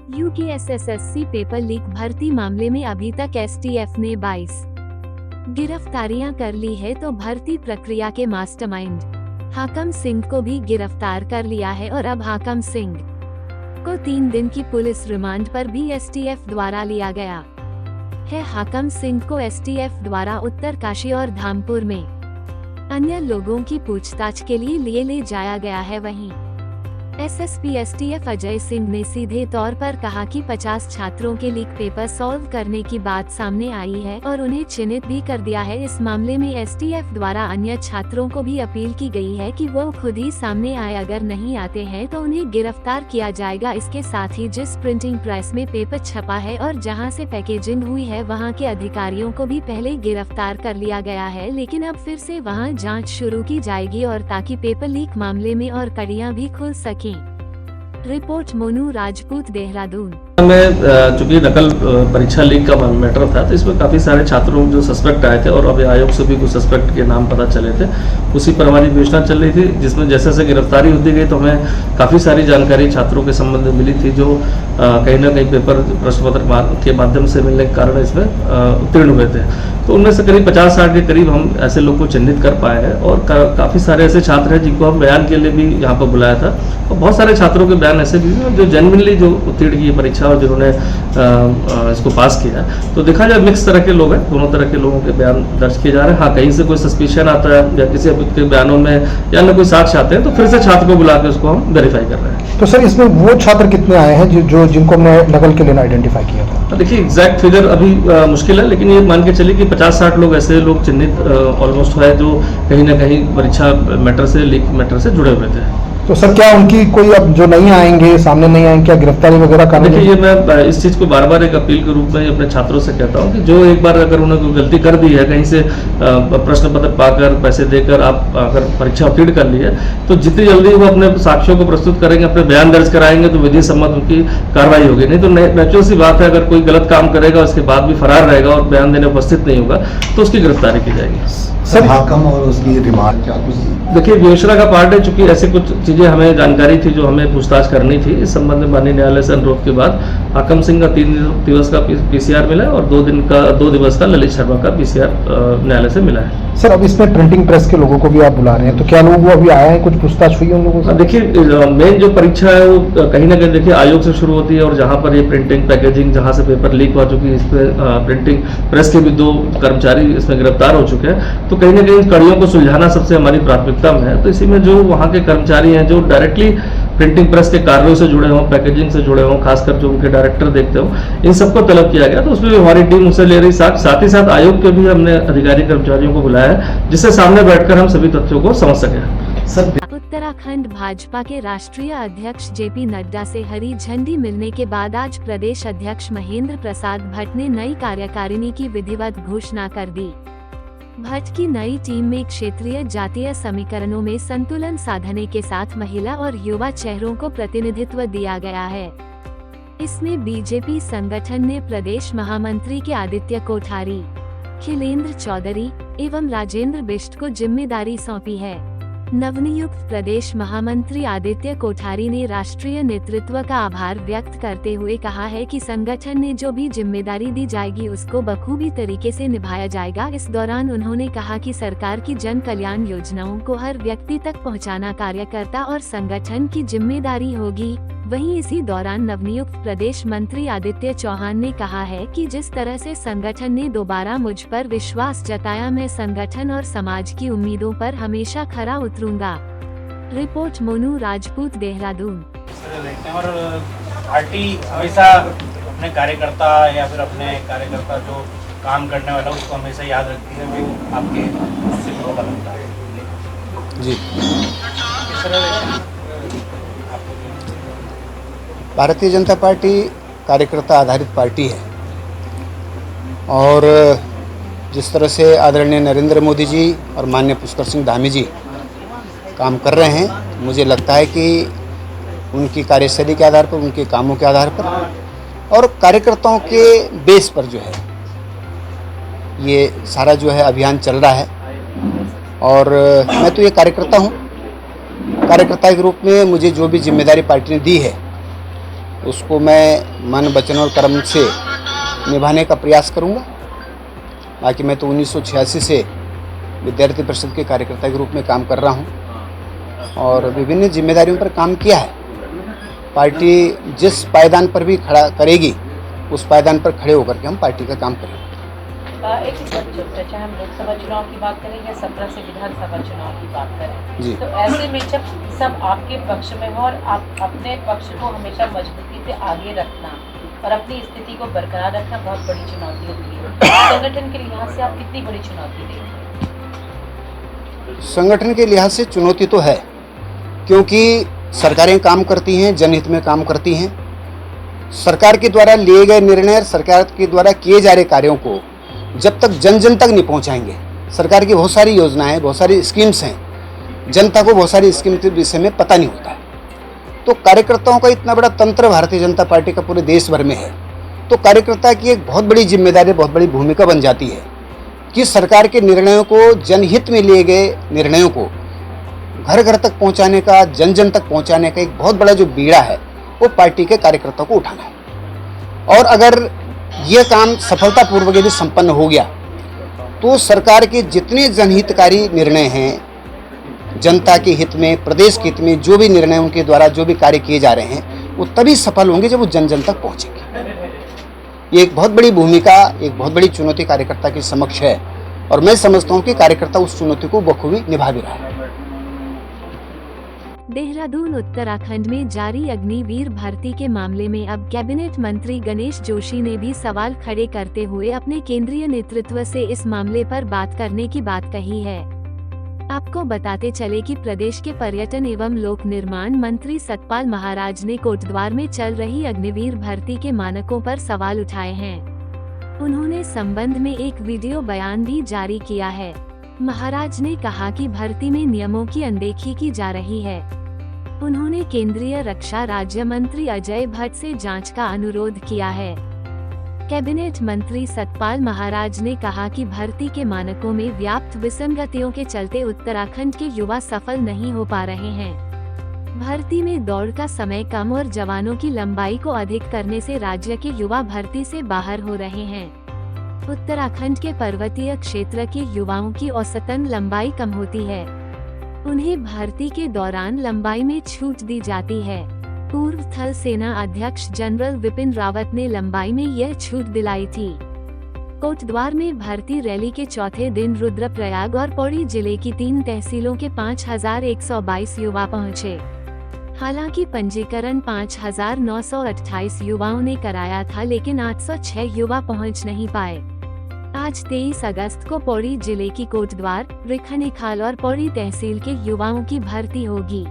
UKSSC paper leak भर्ती मामले में अभी तक एसटीएफ ने 22 गिरफ्तारियां कर ली है तो भर्ती प्रक्रिया के मास्टरमाइंड हाकम सिंह को भी गिरफ्तार कर लिया है और अब हाकम सिंह को 3 दिन की पुलिस रिमांड पर भी एसटीएफ द्वारा लिया गया है। हाकम सिंह को एसटीएफ द्वारा उत्तरकाशी और धामपुर में अन्य लोगों की पूछताछ के लिए ले जाया गया है। वहीं एसएसपी एसटीएफ अजय सिंह ने सीधे तौर पर कहा कि 50 छात्रों के लीक पेपर सॉल्व करने की बात सामने आई है और उन्हें चिन्हित भी कर दिया है। इस मामले में एसटीएफ द्वारा अन्य छात्रों को भी अपील की गई है कि वो खुद ही सामने आए, अगर नहीं आते हैं तो उन्हें गिरफ्तार किया जाएगा। इसके साथ ही जिस प्रिंटिंग प्रेस में पेपर छपा है और जहां से पैकेजिंग हुई है वहां के अधिकारियों को भी पहले गिरफ्तार कर लिया गया है, लेकिन अब फिर से वहां जांच शुरू की जाएगी और ताकि पेपर लीक मामले में और कड़ियां भी खुल सके। रिपोर्ट मोनू राजपूत, देहरादून। में चूंकि नकल परीक्षा लीक का मैटर था तो इसमें काफ़ी सारे छात्रों जो सस्पेक्ट आए थे और अभी आयोग से भी कुछ सस्पेक्ट के नाम पता चले थे, उसी पर हमारी विवेचना चल रही थी, जिसमें जैसे जैसे गिरफ्तारी होती गई तो हमें काफ़ी सारी जानकारी छात्रों के संबंध में मिली थी जो कहीं ना कहीं पेपर प्रश्न पत्र के माध्यम से मिलने के कारण इसमें उत्तीर्ण हुए थे। तो उनमें से करीब 50-60 के करीब हम ऐसे लोग को चिन्हित कर पाए हैं और काफ़ी सारे ऐसे छात्र हैं जिनको हम बयान के लिए भी यहाँ पर बुलाया था और बहुत सारे छात्रों के बयान ऐसे भी हैं जो जेन्युइनली जो उत्तीर्ण की परीक्षा और जिन्होंने इसको पास किया। तो देखा जाए मिक्स तरह के लोग हैं, दोनों तरह के लोगों के बयान दर्ज किए जा रहे हैं। हाँ, कहीं से कोई सस्पिशन आता है या किसी के बयानों में या न कोई साक्ष्य आते हैं तो फिर से छात्र को बुला के उसको हम वेरीफाई कर रहे हैं। तो सर इसमें वो छात्र कितने आए हैं जो जिनको हमने नकल के लिए आइडेंटिफाई किया था? देखिए एग्जैक्ट फिगर अभी मुश्किल है, लेकिन ये मान के चलिए कि 50-60 लोग ऐसे लोग चिन्हित ऑलमोस्ट है जो कहीं ना कहीं परीक्षा मैटर से लीक मैटर से जुड़े हुए थे। तो सर क्या उनकी कोई अब जो नहीं आएंगे, सामने नहीं आएंगे, क्या गिरफ्तारी वगैरह करनी? देखिए, ये मैं इस चीज़ को बार बार एक अपील के रूप में अपने छात्रों से कहता हूँ कि जो एक बार अगर उन्होंने कोई गलती कर दी है, कहीं से प्रश्न पत्र पाकर पैसे देकर आप अगर परीक्षा उत्तीर्ण कर ली है, तो जितनी जल्दी वो अपने साक्ष्यों को प्रस्तुत करेंगे, अपने बयान दर्ज कराएंगे तो विधि सम्मत उनकी कार्रवाई होगी। नहीं तो नेचुरल सी बात है, अगर कोई गलत काम करेगा उसके बाद भी फरार रहेगा और बयान देने उपस्थित नहीं होगा तो उसकी गिरफ्तारी की जाएगी। सर हाकम और उसकी रिमांड क्या कुछ? देखिए, विवेचना का पार्ट है, चूंकि ऐसी कुछ चीजें हमें जानकारी थी जो हमें पूछताछ करनी थी। इस संबंध में माननीय न्यायालय से अनुरोध के बाद हाकम सिंह का 3 दिवस का पीसीआर मिला और 2 दिवस का ललित शर्मा का पीसीआर न्यायालय से मिला है। सर अब इसमें प्रिंटिंग प्रेस के लोगों को भी आप बुला रहे हैं, तो क्या लोग वो अभी आए हैं, कुछ पूछताछ हुई है उन लोगों से? देखिए, मेन जो परीक्षा है वो कहीं ना कहीं देखिए आयोग से शुरू होती है और जहाँ पर ये प्रिंटिंग पैकेजिंग जहाँ से पेपर लीक हो चुकी है, इस पर प्रिंटिंग प्रेस के भी 2 कर्मचारी इसमें गिरफ्तार हो चुके हैं। तो कहीं ना कहीं कड़ियों को सुलझाना सबसे हमारी प्राथमिकता में है। तो इसी में जो वहाँ के कर्मचारी हैं जो डायरेक्टली प्रिंटिंग प्रेस के कार्यों से जुड़े हों, पैकेजिंग से जुड़े हों, खासकर जो उनके डायरेक्टर देखते हो, इन सबको तलब किया गया। तो उसमें भी हमारी टीम उनसे ले रही, साथ ही साथ आयोग के भी हमने अधिकारी कर्मचारियों को बुलाया है जिससे सामने बैठकर हम सभी तथ्यों को समझ सकें। उत्तराखंड भाजपा के राष्ट्रीय अध्यक्ष जेपी नड्डा से हरी झंडी मिलने के बाद आज प्रदेश अध्यक्ष महेंद्र प्रसाद भट्ट ने नई कार्यकारिणी की विधिवत घोषणा कर दी। भट्ट की नई टीम में क्षेत्रीय जातीय समीकरणों में संतुलन साधने के साथ महिला और युवा चेहरों को प्रतिनिधित्व दिया गया है। इसमें बीजेपी संगठन ने प्रदेश महामंत्री के आदित्य कोठारी, खिलेंद्र चौधरी एवं राजेंद्र बिष्ट को जिम्मेदारी सौंपी है। नवनियुक्त प्रदेश महामंत्री आदित्य कोठारी ने राष्ट्रीय नेतृत्व का आभार व्यक्त करते हुए कहा है कि संगठन ने जो भी जिम्मेदारी दी जाएगी उसको बखूबी तरीके से निभाया जाएगा। इस दौरान उन्होंने कहा कि सरकार की जन कल्याण योजनाओं को हर व्यक्ति तक पहुंचाना कार्यकर्ता और संगठन की जिम्मेदारी होगी। वहीं इसी दौरान नवनियुक्त प्रदेश मंत्री आदित्य चौहान ने कहा है कि जिस तरह से संगठन ने दोबारा मुझ पर विश्वास जताया, मैं संगठन और समाज की उम्मीदों पर हमेशा खरा उतरूंगा। रिपोर्ट मोनू राजपूत, देहरादून। और पार्टी हमेशा अपने कार्यकर्ता या फिर अपने कार्यकर्ता जो काम करने वाला उसको हमेशा याद रखती है, जो आपके बनता है जी। भारतीय जनता पार्टी कार्यकर्ता आधारित पार्टी है और जिस तरह से आदरणीय नरेंद्र मोदी जी और माननीय पुष्कर सिंह धामी जी काम कर रहे हैं, मुझे लगता है कि उनकी कार्यशैली के आधार पर, उनके कामों के आधार पर और कार्यकर्ताओं के बेस पर जो है ये सारा जो है अभियान चल रहा है। और मैं तो ये कार्यकर्ता हूँ, कार्यकर्ता के रूप में मुझे जो भी जिम्मेदारी पार्टी ने दी है उसको मैं मन वचन और कर्म से निभाने का प्रयास करूंगा। बाकी मैं तो 1986 से विद्यार्थी परिषद के कार्यकर्ता के रूप में काम कर रहा हूं और विभिन्न जिम्मेदारियों पर काम किया है। पार्टी जिस पायदान पर भी खड़ा करेगी उस पायदान पर खड़े होकर के हम पार्टी का काम करेंगे। एक ही सब चलता है, चाहे हम लोकसभा चुनाव की बात करें या 17 से विधानसभा चुनाव की बात करें जी। तो ऐसे में जब सब आपके पक्ष में हो और आप अपने पक्ष को हमेशा मजबूती से आगे रखना और अपनी स्थिति को बरकरार रखना बहुत बड़ी चुनौती होती है। संगठन के लिहाज से आप कितनी बड़ी चुनौती देखते हैं? संगठन के लिहाज से चुनौती तो है, क्योंकि सरकारें काम करती हैं, जनहित में काम करती हैं। सरकार के द्वारा लिए गए निर्णय, सरकार के द्वारा किए जा रहे कार्यों को जब तक जन जन तक नहीं पहुंचाएंगे, सरकार की बहुत सारी योजनाएं, बहुत सारी स्कीम्स हैं, जनता को बहुत सारी स्कीम के विषय में पता नहीं होता है। तो कार्यकर्ताओं का इतना बड़ा तंत्र भारतीय जनता पार्टी का पूरे देश भर में है, तो कार्यकर्ता की एक बहुत बड़ी जिम्मेदारी, बहुत बड़ी भूमिका बन जाती है कि सरकार के निर्णयों को, जनहित में लिए गए निर्णयों को घर घर तक पहुंचाने का, जन जन तक पहुंचाने का एक बहुत बड़ा जो बीड़ा है वो पार्टी के कार्यकर्ताओं को उठाना है। और अगर ये काम सफलतापूर्वक यदि संपन्न हो गया तो सरकार के जितने जनहितकारी निर्णय हैं, जनता के हित में, प्रदेश के हित में जो भी निर्णय उनके द्वारा जो भी कार्य किए जा रहे हैं वो तभी सफल होंगे जब वो जन जन तक पहुंचेंगे। ये एक बहुत बड़ी भूमिका, एक बहुत बड़ी चुनौती कार्यकर्ता के समक्ष है और मैं समझता हूँ कि कार्यकर्ता उस चुनौती को बखूबी निभा भी रहा है। देहरादून उत्तराखंड में जारी अग्निवीर भर्ती के मामले में अब कैबिनेट मंत्री गणेश जोशी ने भी सवाल खड़े करते हुए अपने केंद्रीय नेतृत्व से इस मामले पर बात करने की बात कही है। आपको बताते चले कि प्रदेश के पर्यटन एवं लोक निर्माण मंत्री सतपाल महाराज ने कोटद्वार में चल रही अग्निवीर भर्ती के मानकों पर सवाल उठाए हैं। उन्होंने संबंध में एक वीडियो बयान भी जारी किया है। महाराज ने कहा कि भर्ती में नियमों की अनदेखी की जा रही है। उन्होंने केंद्रीय रक्षा राज्य मंत्री अजय भट्ट से जांच का अनुरोध किया है। कैबिनेट मंत्री सतपाल महाराज ने कहा कि भर्ती के मानकों में व्याप्त विसंगतियों के चलते उत्तराखंड के युवा सफल नहीं हो पा रहे हैं। भर्ती में दौड़ का समय कम और जवानों की लंबाई को अधिक करने से राज्य के युवा भर्ती से बाहर हो रहे हैं। उत्तराखंड के पर्वतीय क्षेत्र के युवाओं की औसतन लंबाई कम होती है। उन्हें भर्ती के दौरान लंबाई में छूट दी जाती है। पूर्व थल सेना अध्यक्ष जनरल विपिन रावत ने लंबाई में यह छूट दिलाई थी। कोटद्वार में भर्ती रैली के चौथे दिन रुद्रप्रयाग और पौड़ी जिले की 3 तहसीलों के 5122 युवा पहुंचे। हालांकि पंजीकरण 5928 युवाओं ने कराया था, लेकिन 806 युवा पहुंच नहीं पाए। आज 23 अगस्त को पौड़ी जिले की कोटद्वार, रिखनिखाल और पौड़ी तहसील के युवाओं की भर्ती होगी,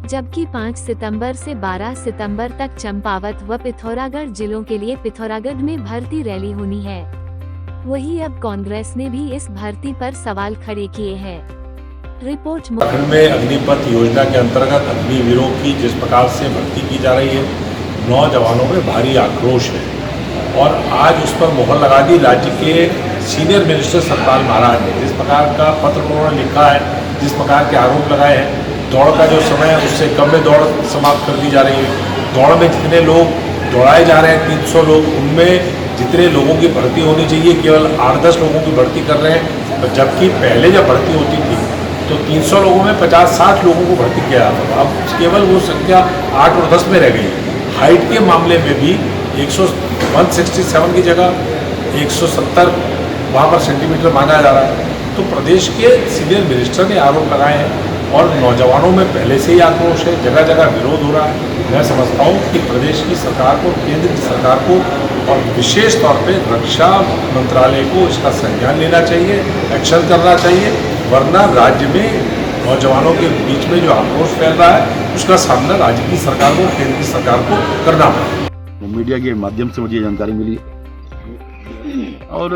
जबकि 5 सितंबर से 12 सितंबर तक चंपावत व पिथौरागढ़ जिलों के लिए पिथौरागढ़ में भर्ती रैली होनी है। वहीं अब कांग्रेस ने भी इस भर्ती पर सवाल खड़े किए हैं। रिपोर्ट उत्तराखंड में अग्निपथ योजना के अंतर्गत अग्निवीरों की जिस प्रकार से भर्ती की जा रही है, नौजवानों में भारी आक्रोश है और आज उस पर मुहर लगा दी राज्य के सीनियर मिनिस्टर सतपाल महाराज ने। जिस प्रकार का पत्र उन्होंने लिखा है, जिस प्रकार के आरोप लगाए हैं, दौड़ का जो समय है उससे कम में दौड़ समाप्त कर दी जा रही है। दौड़ में जितने लोग दौड़ाए जा रहे हैं 300 लोग, उनमें जितने लोगों की भर्ती होनी चाहिए केवल 8-10 लोगों की भर्ती कर रहे हैं, तो जबकि पहले जब भर्ती होती थी तो 300 लोगों में 50-60 लोगों को भर्ती किया जाता था। अब केवल वो संख्या 8 और 10 में रह गई। हाइट के मामले में भी 167 की जगह 170 वहाँ पर सेंटीमीटर मांगा जा रहा है। तो प्रदेश के सीनियर मिनिस्टर ने आरोप लगाए हैं और नौजवानों में पहले से ही आक्रोश है, जगह जगह विरोध हो रहा है। मैं समझता हूँ कि प्रदेश की सरकार को, केंद्र की सरकार को और विशेष तौर पे रक्षा मंत्रालय को इसका संज्ञान लेना चाहिए, एक्शन करना चाहिए, वरना राज्य में नौजवानों के बीच में जो आक्रोश फैल रहा है उसका सामना राज्य की सरकार को, केंद्र की सरकार को करना पड़ेगा। मीडिया के माध्यम से मुझे जानकारी मिली और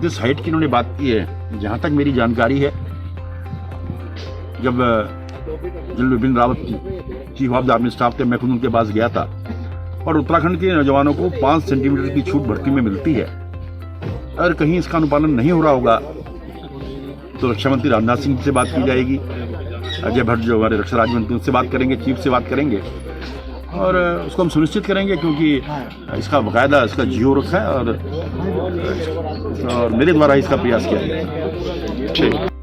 जिस हाइट की इन्होंने बात की है, जहाँ तक मेरी जानकारी है, जब general Vipin Rawat chief of the army staff थे, मैं खुद उनके पास गया था और उत्तराखंड के नौजवानों को 5 सेंटीमीटर की छूट भर्ती में मिलती है। अगर कहीं इसका अनुपालन नहीं हो रहा होगा तो रक्षा मंत्री राजनाथ सिंह से बात की जाएगी, अजय भट्ट जो हमारे रक्षा राज्य मंत्री उनसे बात करेंगे, चीफ से बात करेंगे और उसको हम सुनिश्चित करेंगे, क्योंकि इसका बाकायदा इसका जियो रखा है और मेरे द्वारा इसका प्रयास किया गया है। ठीक।